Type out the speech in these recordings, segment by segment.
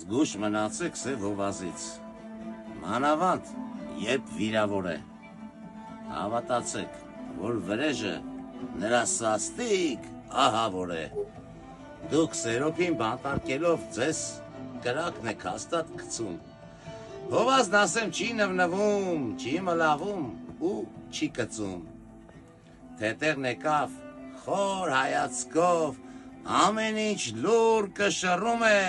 զգուշ մնացեք սև հովազից, մանավանդ, երբ վիրավոր է, հավատացեք, որ վրեժը նրա սաստիկ ահավոր է, դուք Սերոպին բանտարկելով ձեզ կրակն եք հաստատ գցում, հովազն ասեմ չի նվնվում, չի մլավում ու չի կծում, թետերն եկավ խոր հայացքով, ամեն ինչ լուր կշռում է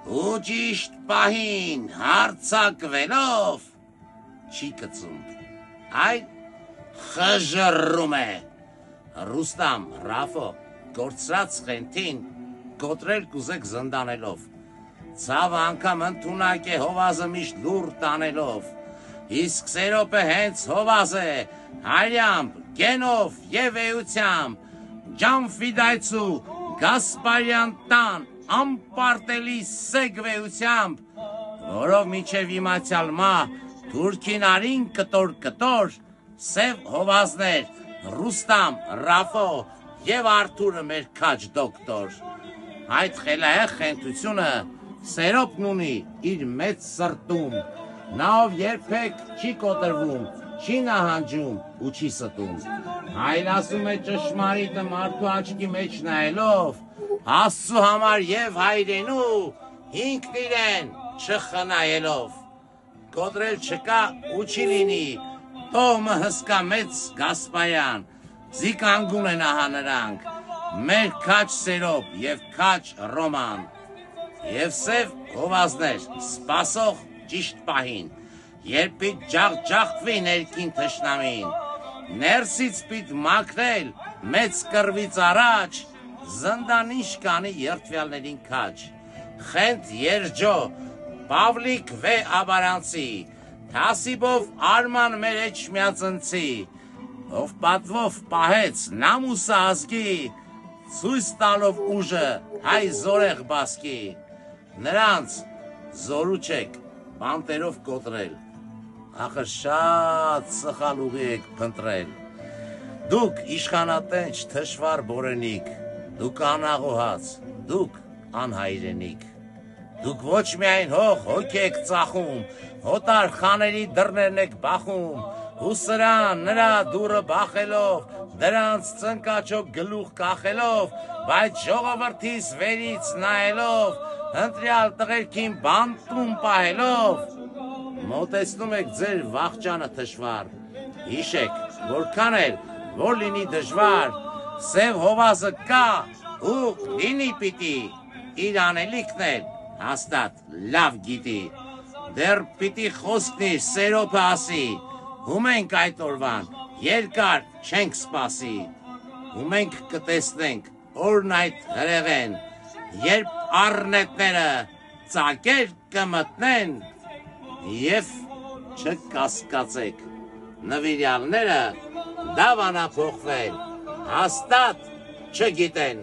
ու ճիշտ պահին հարցակվելով չի կծում, այլ խժռում է, Ռուստամ, Ռաֆո, կորցրած խենթին կոտրել կուզեք զնդանելով, ցավը անգամ ընդունակ է հովազը միշտ լուր տանելով, իսկ Սերոպը հենց հովազ է, հայրյամբ, գենով և էությամբ, Ջանֆիդայցու Գասպարյան տան անպարտելի սեգվեությամբ, որով մինչև իմացյալ մահ թուրքին արին կտոր, սև հովազներ, Ռուստամ, Ռաֆո և Արթուրը մեր քաջ դոկտոր, այդ խելահեղ խենթությունը Սերոպն ունի իր մեծ սրտում, նա ով երբեք չի կոտրվում, չի նահանջում ու չի ստում, այլ ասում է ճշմարիտը մարդու աչքի մեջ նայելով, Աստծու համար և հայրենու, ինքն իրեն չխնայելով, կոտրել չկա ու չի լինի, տոհմը հսկա մեծ Գասպարյան, զիկանգուն են ահա նրանք, մեր քաջ Սերոպ և քաջ Ռոման, և սև հովազներ, սպասող ճիշտ պահին, երբ պիտ ջաղջաղթվի ներքին թշնամին, ներսից պիտ մաքրել մեծ կռվից առաջ, զնդանիշ կանի երդվյալներին քաջ, խենթ երջո, Պավլիկ վե աբարանցի, Թասիբով Արման մեր էջմիածնցի, ով պատվով պահեց նամուսը ազգի, ցույց տալով ուժը հայ զորեղ բասկի, նրանց զորու չեք բանտերով կոտրել, ախր շատ սխալ ուղի եք փնտրել, դուք իշխանատենչ թշվառ բորենիք, դուք անաղոհաց, դուք անհայրենիք, դուք ոչ միայն հոգ եք ծախում, հոտար խաների դռներն եք բախում, ու սրան նրա դուրը բախելով, դրանց ծնկաչոք գլուխ կախելով, բայց ժողովրդիս վերից նայելով, ընտրյալ տղերքին բանտում պահելով, մոտեցնում եք ձեր վախճանը թշվառ, հիշեք, որքան էլ, որ լինի դժվար, սև հովազը կա ու լինի պիտի, իր անելիքն էլ հաստատ լավ գիտի, դեռ պիտի խոսքնի Սերոպը ասի, ու մենք այդ օրվան երկար չենք սպասի, ու մենք կտեսնենք օրն այդ հրեղեն, երբ առնետները ծակեր կմտնեն և չկասկածեք, նվիրյալները դավանափոխվել հաստատ չգիտեն։